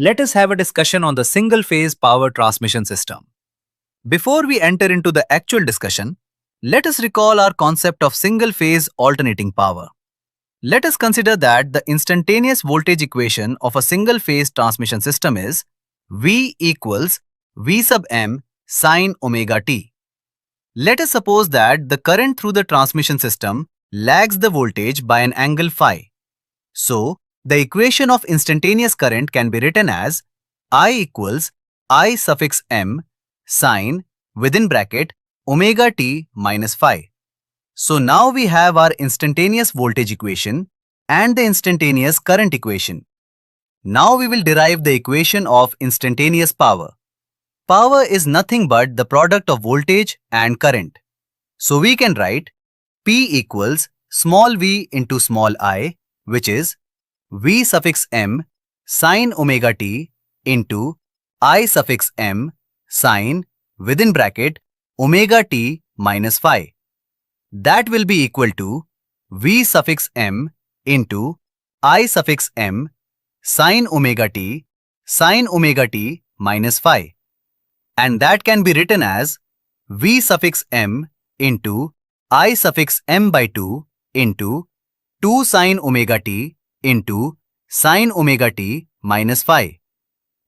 Let us have a discussion on the single-phase power transmission system. Before we enter into the actual discussion, let us recall our concept of single-phase alternating power. Let us consider that the instantaneous voltage equation of a single-phase transmission system is V equals V sub m sine omega t. Let us suppose that the current through the transmission system lags the voltage by an angle phi. So, the equation of instantaneous current can be written as I equals I suffix m sine within bracket omega t minus phi. So now we have our instantaneous voltage equation and the instantaneous current equation. Now we will derive the equation of instantaneous power. Power is nothing but the product of voltage and current. So we can write P equals small v into small I, which is V suffix m sine omega t into I suffix m sine within bracket omega t minus phi. That will be equal to V suffix m into I suffix m sine omega t minus phi. And that can be written as V suffix m into I suffix m by 2 into 2 sine omega t into sine omega t minus phi,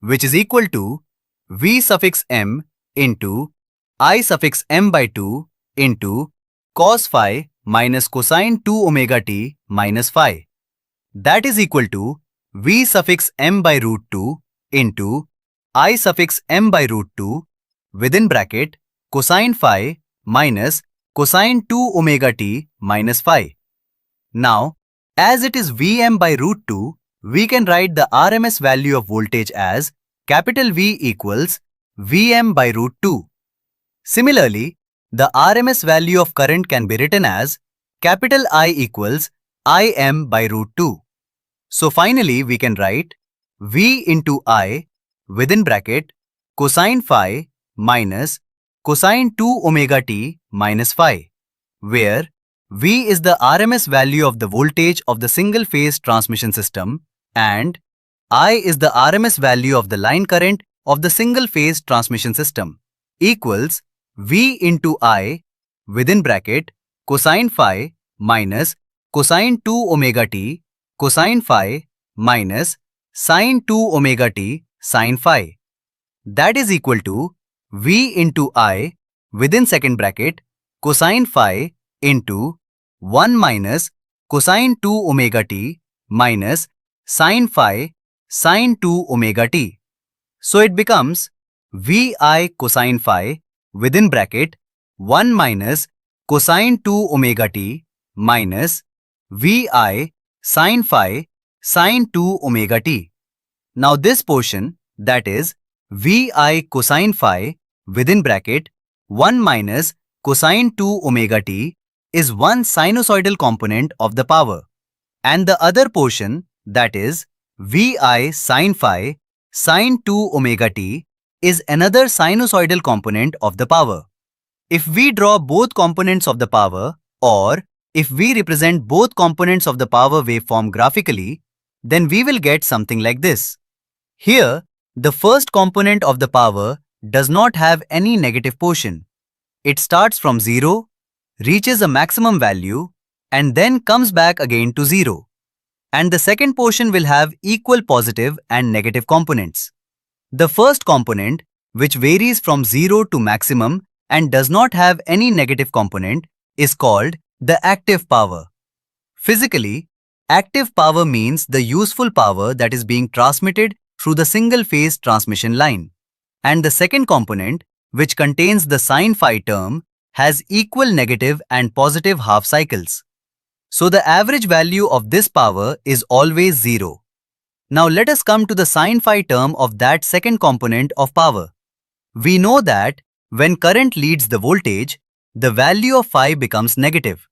which is equal to V suffix m into I suffix m by 2 into cos phi minus cosine 2 omega t minus phi. That is equal to V suffix m by root 2 into I suffix m by root 2 within bracket cosine phi minus cosine 2 omega t minus phi. Now, as it is Vm by root 2, we can write the RMS value of voltage as capital V equals Vm by root 2. Similarly, the RMS value of current can be written as capital I equals Im by root 2. So finally, we can write V into I within bracket cosine phi minus cosine 2 omega t minus phi, where V is the RMS value of the voltage of the single-phase transmission system and I is the RMS value of the line current of the single-phase transmission system, equals V into I within bracket cosine phi minus cosine 2 omega t cosine phi minus sine 2 omega t sine phi. That is equal to V into I within second bracket cosine phi into 1 minus cosine 2 omega t minus sine phi sine 2 omega t. So it becomes Vi cosine phi within bracket 1 minus cosine 2 omega t minus Vi sine phi sine 2 omega t. Now this portion, that is Vi cosine phi within bracket 1 minus cosine 2 omega t is one sinusoidal component of the power, and the other portion, that is Vi sine phi sine 2 omega t, is another sinusoidal component of the power. If we draw both components of the power, or if we represent both components of the power waveform graphically, then we will get something like this. Here, the first component of the power does not have any negative portion. It starts from 0, reaches a maximum value, and then comes back again to 0. And the second portion will have equal positive and negative components. The first component, which varies from 0 to maximum and does not have any negative component, is called the active power. Physically, active power means the useful power that is being transmitted through the single-phase transmission line. And the second component, which contains the sine phi term, has equal negative and positive half cycles. So the average value of this power is always 0. Now let us come to the sine phi term of that second component of power. We know that when current leads the voltage, the value of phi becomes negative,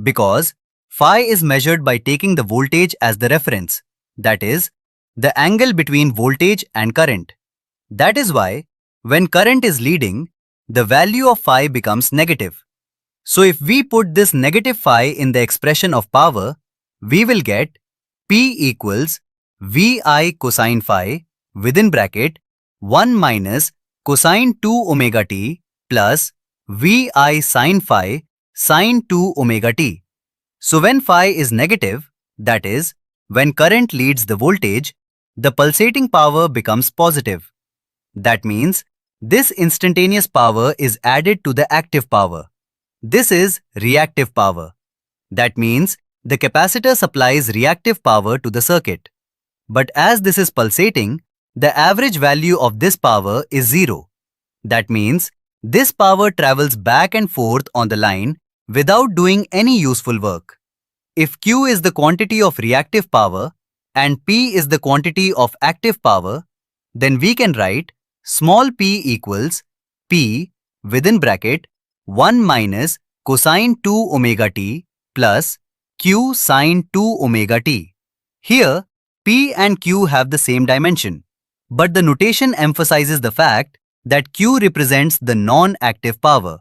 because phi is measured by taking the voltage as the reference, that is, the angle between voltage and current. That is why, when current is leading, the value of phi becomes negative. So if we put this negative phi in the expression of power, we will get P equals Vi cosine phi within bracket 1 minus cosine 2 omega t plus Vi sin phi sin 2 omega t. So when phi is negative, that is, when current leads the voltage, the pulsating power becomes positive. That means this instantaneous power is added to the active power. This is reactive power. That means the capacitor supplies reactive power to the circuit. But as this is pulsating, the average value of this power is 0. That means this power travels back and forth on the line without doing any useful work. If Q is the quantity of reactive power and P is the quantity of active power, then we can write small p equals P within bracket 1 minus cosine 2 omega t plus Q sin 2 omega t. Here, P and Q have the same dimension, but the notation emphasizes the fact that Q represents the non-active power.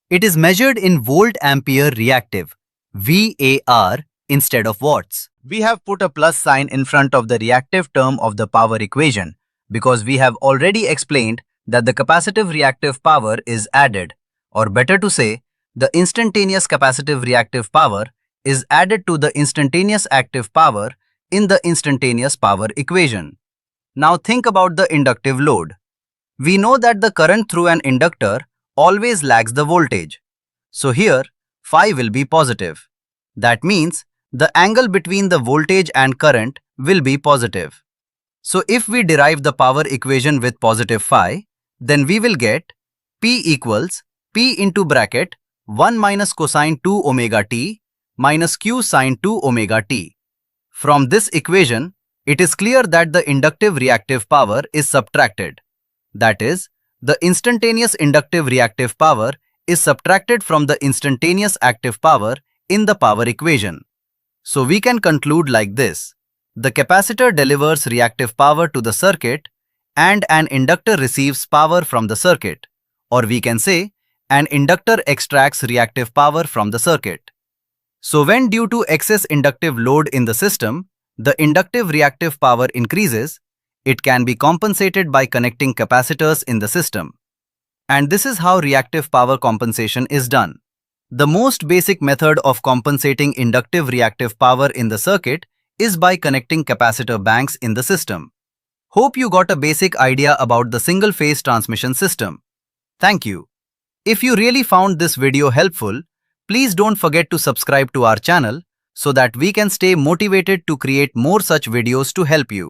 It is measured in volt-ampere reactive, VAR, instead of watts. We have put a plus sign in front of the reactive term of the power equation because we have already explained that the capacitive reactive power is added, or better to say, the instantaneous capacitive reactive power is added to the instantaneous active power in the instantaneous power equation. Now think about the inductive load. We know that the current through an inductor always lags the voltage. So here, phi will be positive. That means the angle between the voltage and current will be positive. So if we derive the power equation with positive phi, then we will get P equals P into bracket 1 minus cosine 2 omega t minus Q sin 2 omega t. From this equation, it is clear that the inductive reactive power is subtracted. That is, the instantaneous inductive reactive power is subtracted from the instantaneous active power in the power equation. So we can conclude like this. The capacitor delivers reactive power to the circuit and an inductor receives power from the circuit. Or we can say, an inductor extracts reactive power from the circuit. So when due to excess inductive load in the system, the inductive reactive power increases, it can be compensated by connecting capacitors in the system. And this is how reactive power compensation is done. The most basic method of compensating inductive reactive power in the circuit is by connecting capacitor banks in the system. Hope you got a basic idea about the single-phase transmission system. Thank you. If you really found this video helpful, please don't forget to subscribe to our channel so that we can stay motivated to create more such videos to help you.